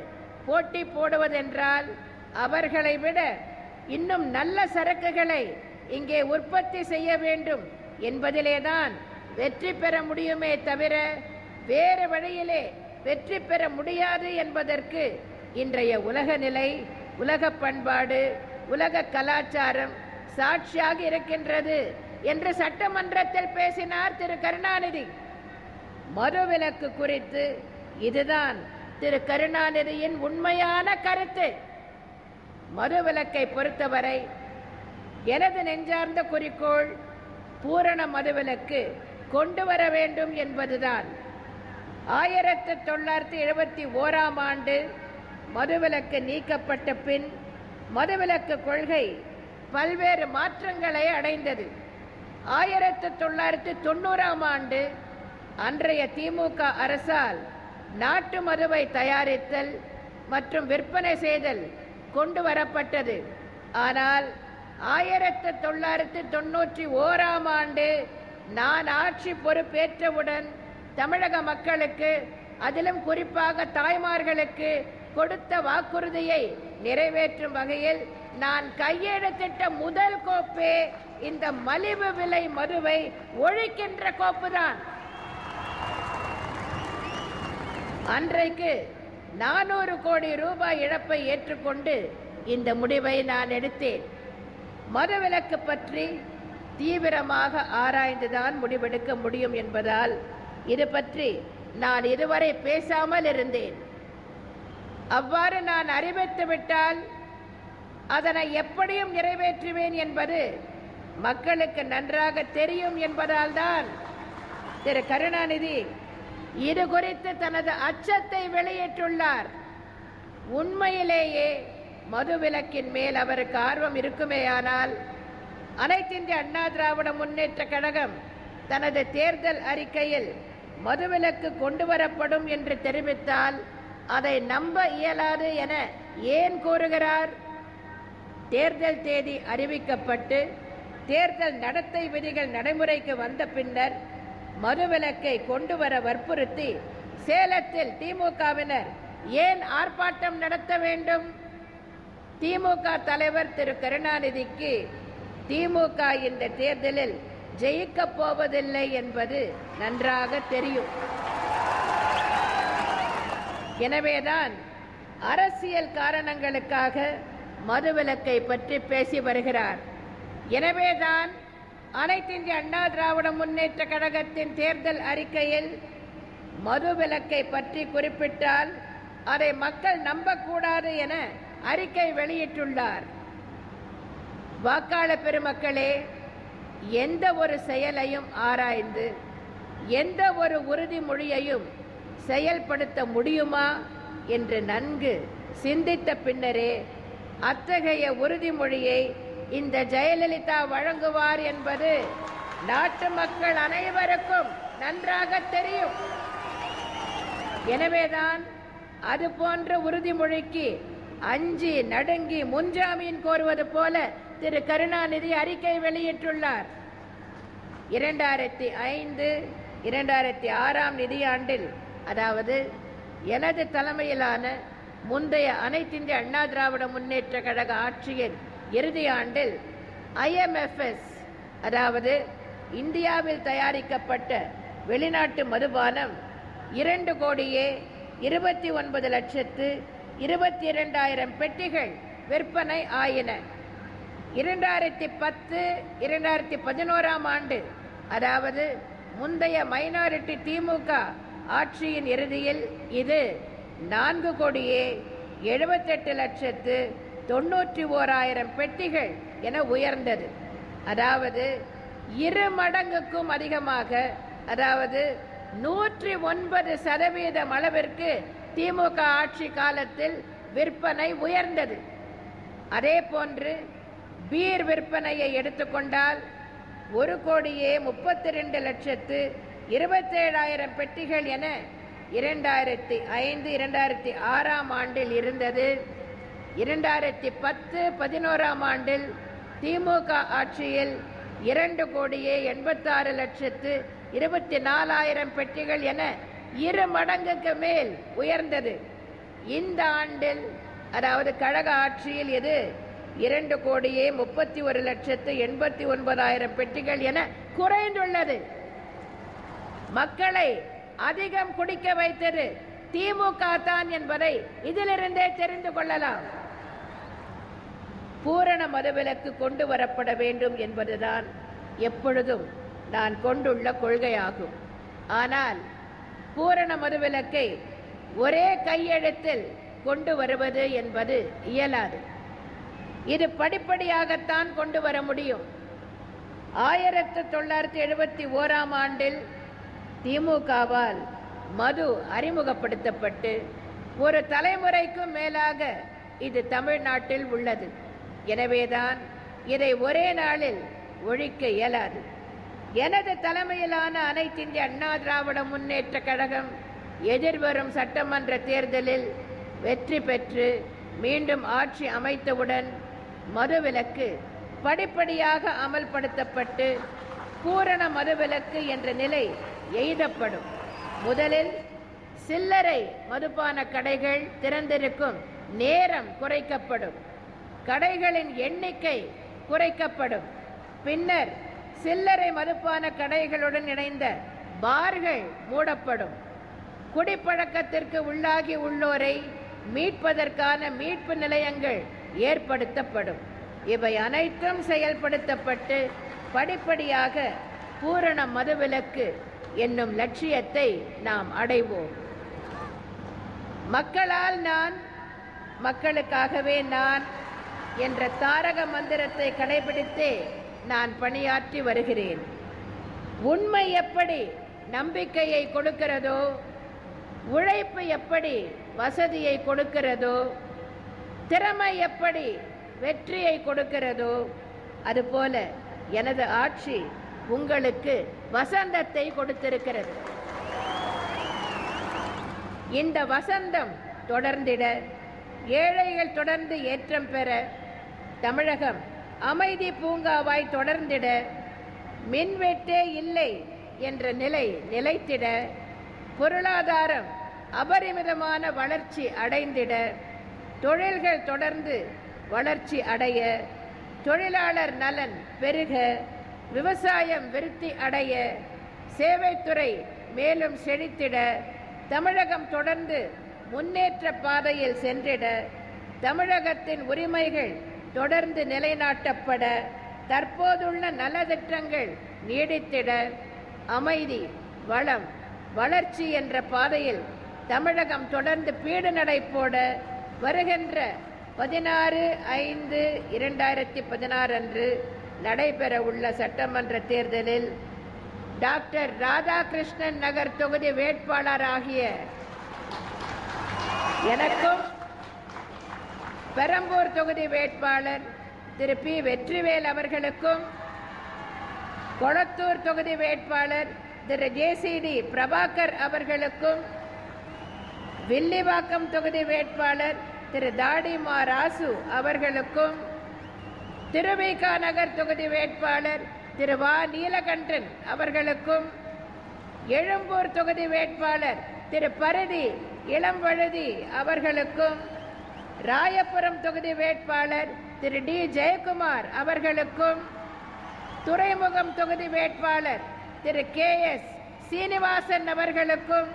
போட்டி போடுவதென்றால் அவர்களை விட இன்னும் நல்ல சரக்குகளை இங்கே உற்பத்தி செய்ய வேண்டும் என்பதிலேதான் வெற்றி பெற முடியுமே தவிர வேறு வழியிலே வெற்றி பெற முடியாது என்பதற்கு இன்றைய உலக நிலை, உலக பண்பாடு, உலக கலாச்சாரம் சாட்சியாக இருக்கின்றது என்று சட்டமன்றத்தில் பேசினார் திரு கருணாநிதி. மதுவிலக்கு குறித்து இதுதான் திரு கருணாநிதியின் உண்மையான கருத்து. மதுவிலக்கை பொறுத்தவரை எனது நெஞ்சார்ந்த குறிக்கோள் பூரண மதுவிலக்கு கொண்டு வர வேண்டும் என்பதுதான். 1971ஆம் ஆண்டு மதுவிலக்கு நீக்கப்பட்ட பின் மதுவிலக்கு கொள்கை பல்வேறு மாற்றங்களை அடைந்தது. 1990ஆம் ஆண்டு அன்றைய திமுக அரசால் நாட்டு மதுவை தயாரித்தல் மற்றும் விற்பனை செய்தல் கொண்டு வரப்பட்டது. ஆனால் 1991ஆம் ஆண்டு நான் ஆட்சி பொறுப்பேற்றவுடன் தமிழக மக்களுக்கு, அதிலும் குறிப்பாக தாய்மார்களுக்கு கொடுத்த வாக்குறுதியை நிறைவேற்றும் வகையில் நான் கையெழுத்திட்ட முதல் கோப்பே இந்த மலிவு விலை மதுவை ஒழிக்கின்ற கோப்புதான். அன்றைக்கு 400 கோடி ரூபாய் இழப்பை ஏற்றுக்கொண்டு இந்த முடிவை நான் எடுத்தேன். மதுவிலக்கு பற்றி தீவிரமாக ஆராய்ந்துதான் முடிவெடுக்க முடியும் என்பதால் இது பற்றி நான் இதுவரை பேசாமல் இருந்தேன். அவ்வாறு நான் அறிவித்து விட்டால் அதனை எப்படியும் நிறைவேற்றுவேன் என்பது மக்களுக்கு நன்றாக தெரியும் என்பதால் தான் திரு கருணாநிதி இது குறித்து தனது அச்சத்தை வெளியிட்டுள்ளார். உண்மையிலேயே மதுவிலக்கின் மேல் அவருக்கு ஆர்வம் இருக்குமேயானால் அனைத்திந்திய அண்ணா திராவிட முன்னேற்ற கழகம் தனது தேர்தல் அறிக்கையில் மதுவிலக்கு கொண்டு வரப்படும் என்று தெரிவித்தால் அதை நம்ப இயலாது என ஏன் கூறுகிறார்? தேர்தல் தேதி அறிவிக்கப்பட்டு தேர்தல் நடத்தை விதிகள் நடைமுறைக்கு வந்த பின்னர் மதுவிலக்கை கொண்டு வர வற்புறுத்தி சேலத்தில் திமுகவினர் ஏன் ஆர்ப்பாட்டம் நடத்த வேண்டும்? திமுக தலைவர் திரு கருணாநிதிக்கு திமுக இந்த தேர்தலில் ஜெயிக்கப் போவதில்லை என்பது நன்றாக தெரியும். எனவேதான் அரசியல் காரணங்களுக்காக மதுவிலக்கை பற்றி பேசி வருகிறார். எனவேதான் அனைத்திந்திய அண்ணா திராவிட முன்னேற்ற கழகத்தின் தேர்தல் அறிக்கையில் மதுவிலக்கை பற்றி குறிப்பிட்டால் அதை மக்கள் நம்பக்கூடாது என அறிக்கை வெளியிட்டுள்ளார். வாக்காளர் பெருமக்களே, எந்த ஒரு செயலையும் ஆராய்ந்து எந்த ஒரு உறுதிமொழியையும் செயல்படுத்த முடியுமா என்று நன்கு சிந்தித்த பின்னரே அத்தகைய உறுதிமொழியை இந்த ஜெயலலிதா வழங்குவார் என்பது நாட்டு மக்கள் அனைவருக்கும் நன்றாக தெரியும். எனவேதான் அது போன்ற உறுதிமொழிக்கு அஞ்சி நடுங்கி முன்ஜாமீன் கோருவது போல திரு கருணாநிதி அறிக்கை வெளியிட்டுள்ளார். 2005-2006 நிதியாண்டில், அதாவது எனது தலைமையிலான முந்தைய அனைத்திந்திய அண்ணா திராவிட முன்னேற்ற கழக ஆட்சியின் இறுதி ஆண்டில் IMFS, அதாவது இந்தியாவில் தயாரிக்கப்பட்ட வெளிநாட்டு மதுபானம் 2,29,22,000 பெட்டிகள் விற்பனை ஆயின. 2010-2011 ஆண்டு, அதாவது முந்தைய மைனாரிட்டி திமுக ஆட்சியின் இறுதியில் இது 4,78,91,000 பெட்டிகள் என உயர்ந்தது. அதாவது 2 மடங்குக்கும் அதிகமாக, அதாவது 109% அளவிற்கு திமுக ஆட்சி காலத்தில் விற்பனை உயர்ந்தது. அதே போன்று பீர் விற்பனையை எடுத்துக்கொண்டால் 1,32,27,000 பெட்டிகள் என 2005-2006 ஆண்டில் இருந்தது. 2010-11 ஆண்டில் திமுக ஆட்சியில் 2,86,24,000 பெட்டிகள் என 2 மடங்குக்கு மேல் உயர்ந்தது. இந்த ஆண்டில், அதாவது கழக ஆட்சியில் இது 2,31,89,000 பெட்டிகள் என குறைந்துள்ளது. மக்களை அதிகம் குடிக்க வைத்தது திமுக தான் என்பதை இதிலிருந்தே தெரிந்து கொள்ளலாம். பூரண மதுவிலக்கு கொண்டு வரப்பட வேண்டும் என்பதுதான் எப்பொழுதும் நான் கொண்டுள்ள கொள்கையாகும். ஆனால் பூரண மதுவிலக்கை ஒரே கையெழுத்தில் கொண்டு வருவது என்பது இயலாது. இது படிப்படியாகத்தான் கொண்டு வர முடியும். 1971 ஆண்டில் திமுகவால் மது அறிமுகப்படுத்தப்பட்டு ஒரு தலைமுறைக்கும் மேலாக இது தமிழ்நாட்டில் உள்ளது. எனவேதான் இதை ஒரே நாளில் ஒழிக்க இயலாது. எனது தலைமையிலான அனைத்திந்திய அண்ணா திராவிட முன்னேற்ற கழகம் எதிர்வரும் சட்டமன்ற தேர்தலில் வெற்றி பெற்று மீண்டும் ஆட்சி அமைத்தவுடன் மதுவிலக்கு படிப்படியாக அமல்படுத்தப்பட்டு பூரண மதுவிலக்கு என்ற நிலை எய்தப்படும். முதலில் சில்லறை மதுபான கடைகள் திறந்திருக்கும் நேரம் குறைக்கப்படும். கடைகளின் எண்ணிக்கை குறைக்கப்படும். பின்னர் சில்லறை மதுபான கடைகளுடன் இணைந்த பார்கள் மூடப்படும். குடிப்பழக்கத்திற்கு உள்ளாகி உள்ளோரை மீட்பதற்கான மீட்பு நிலையங்கள் ஏற்படுத்தப்படும். இவை அனைத்தும் செயல்படுத்தப்பட்டு படிப்படியாக பூரண மதுவிலக்கு என்னும் லட்சியத்தை நாம் அடைவோம். மக்களால் நான், மக்களுக்காகவே நான் என்ற தாரக மந்திரத்தை கடைபிடித்தே நான் பணியாற்றி வருகிறேன். உண்மை எப்படி நம்பிக்கையை கொடுக்கிறதோ, உழைப்பு எப்படி வசதியை கொடுக்கிறதோ, திறமை எப்படி வெற்றியை கொடுக்கிறதோ, அதுபோல எனது ஆட்சி உங்களுக்கு வசந்தத்தை கொடுத்திருக்கிறது. இந்த வசந்தம் தொடர்ந்திட, ஏழைகள் தொடர்ந்து ஏற்றம் பெற, தமிழகம் அமைதி பூங்காவாய் தொடர்ந்திட, மின்வெட்டே இல்லை என்ற நிலை நிலைத்திட, பொருளாதாரம் அபரிமிதமான வளர்ச்சி அடைந்திட, தொழில்கள் தொடர்ந்து வளர்ச்சி அடைய, தொழிலாளர் நலன் பெருக, விவசாயம் விருத்தி அடைய, சேவைத்துறை மேலும் செழித்திட, தமிழகம் தொடர்ந்து முன்னேற்ற பாதையில் சென்றிட, தமிழகத்தின் உரிமைகள் தொடர்ந்து நிலைநாட்டப்பட, தற்போதுள்ள நலத்திட்டங்கள் நீடித்திட, அமைதி, வளம், வளர்ச்சி என்ற பாதையில் தமிழகம் தொடர்ந்து பீடு நடை போட, வருகின்ற 16/5/2016 அன்று நடைபெற உள்ள சட்டமன்ற தேர்தலில் டாக்டர் ராதாகிருஷ்ணன் நகர் தொகுதி வேட்பாளராகிய எனக்கும், பெரம்பூர் தொகுதி வேட்பாளர் திரு பி. வெற்றிவேல் அவர்களுக்கும், கொளத்தூர் தொகுதி வேட்பாளர் திரு JCD பிரபாகர் அவர்களுக்கும், வில்லிவாக்கம் தொகுதி வேட்பாளர் திரு தாடிமா ராசு அவர்களுக்கும், திருவிக நகர் தொகுதி வேட்பாளர் திரு வா. நீலகண்டன் அவர்களுக்கும், எழும்பூர் தொகுதி வேட்பாளர் திரு பரதி இளம்வழுதி அவர்களுக்கும், ராயபுரம் தொகுதி வேட்பாளர் திரு டி. ஜெயக்குமார் அவர்களுக்கும், துறைமுகம் தொகுதி வேட்பாளர் திரு KS சீனிவாசன் அவர்களுக்கும்,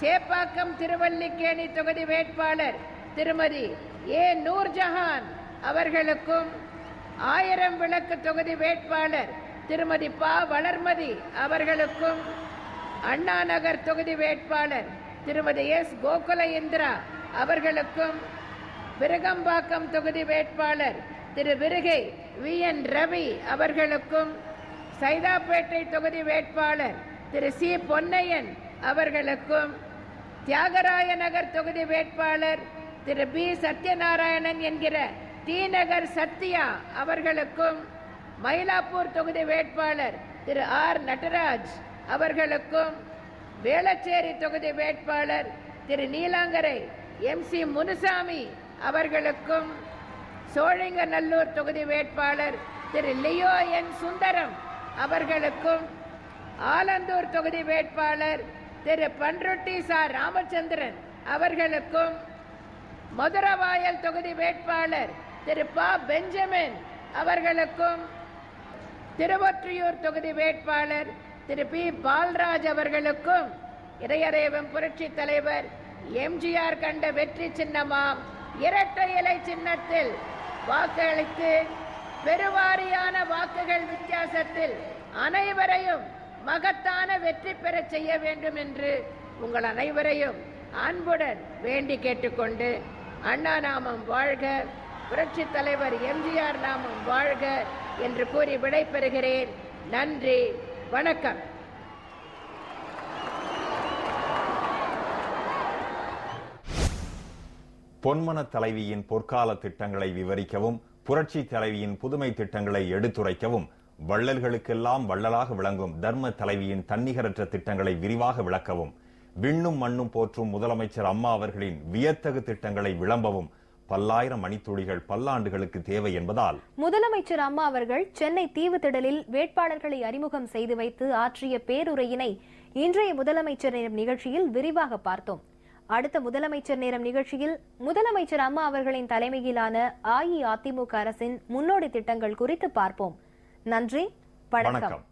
சேப்பாக்கம் திருவல்லிக்கேணி தொகுதி வேட்பாளர் திருமதி ஏ. நூர்ஜஹான் அவர்களுக்கும், 1000 விளக்கு தொகுதி வேட்பாளர் திருமதி பா. வளர்மதி அவர்களுக்கும், அண்ணா நகர் தொகுதி வேட்பாளர் திருமதி S. கோகுல இந்திரா அவர்களுக்கும், விருகம்பாக்கம் தொகுதி வேட்பாளர் திரு விருகை VN ரவி அவர்களுக்கும், சைதாப்பேட்டை தொகுதி வேட்பாளர் திரு C. பொன்னையன் அவர்களுக்கும், தியாகராய நகர் தொகுதி வேட்பாளர் திரு B. சத்யநாராயணன் என்கிற டி. நகர் சத்யா அவர்களுக்கும், மயிலாப்பூர் தொகுதி வேட்பாளர் திரு R. நடராஜ் அவர்களுக்கும், வேளச்சேரி தொகுதி வேட்பாளர் திரு நீலாங்கரை MC முனுசாமி அவர்களுக்கும், சோழிங்கநல்லூர் தொகுதி வேட்பாளர் திரு லியோ என். சுந்தரம் அவர்களுக்கும், ஆலந்தூர் தொகுதி வேட்பாளர் திரு பன்ருட்டி சா. ராமச்சந்திரன் அவர்களுக்கும், மதுரவாயல் தொகுதி வேட்பாளர் திரு ப. பெஞ்சமின் அவர்களுக்கும், திருவொற்றியூர் தொகுதி வேட்பாளர் திரு பி. பால்ராஜ் அவர்களுக்கும், இறையறையவம் புரட்சி தலைவர் MGR கண்ட வெற்றி சின்னமாம் இரட்டை இலை சின்னத்தில் வாக்களித்து பெருவாரியான வாக்குகள் வித்தியாசத்தில் அனைவரையும் மகத்தான வெற்றி பெற செய்ய வேண்டும் என்று உங்கள் அனைவரையும் அன்புடன் வேண்டி கேட்டுக்கொண்டு, அண்ணா நாமம் வாழ்க, புரட்சி தலைவர் MGR நாமம் வாழ்க என்று கூறி விடைபெறுகிறேன். நன்றி, வணக்கம். பொன்மன தலைவியின் பொற்கால திட்டங்களை விவரிக்கவும், புரட்சி தலைவியின் புதுமை திட்டங்களை எடுத்துரைக்கவும், வள்ளல்களுக்கெல்லாம் வள்ளலாக விளங்கும் தர்ம தலைவியின் தன்னிகரற்ற திட்டங்களை விரிவாக விளக்கவும், விண்ணும் மண்ணும் போற்றும் முதலமைச்சர் அம்மா அவர்களின் வியத்தகு திட்டங்களை விளம்பவும் பல்லாயிரம் மணித்துளிகள் பல்லாண்டுகளுக்கு தேவை என்பதால் முதலமைச்சர் அம்மா அவர்கள் சென்னை தீவுத்திடலில் வேட்பாளர்களை அறிமுகம் செய்து வைத்து ஆற்றிய பேருரையினை இன்றைய முதலமைச்சர் நேரம் நிகழ்ச்சியில் விரிவாக பார்த்தோம். அடுத்த முதலமைச்சர் நேரம் நிகழ்ச்சியில் முதலமைச்சர் அம்மா அவர்களின் தலைமையிலான அஇஅதிமுக அரசின் முன்னோடி திட்டங்கள் குறித்து பார்ப்போம். நன்றி, வணக்கம்.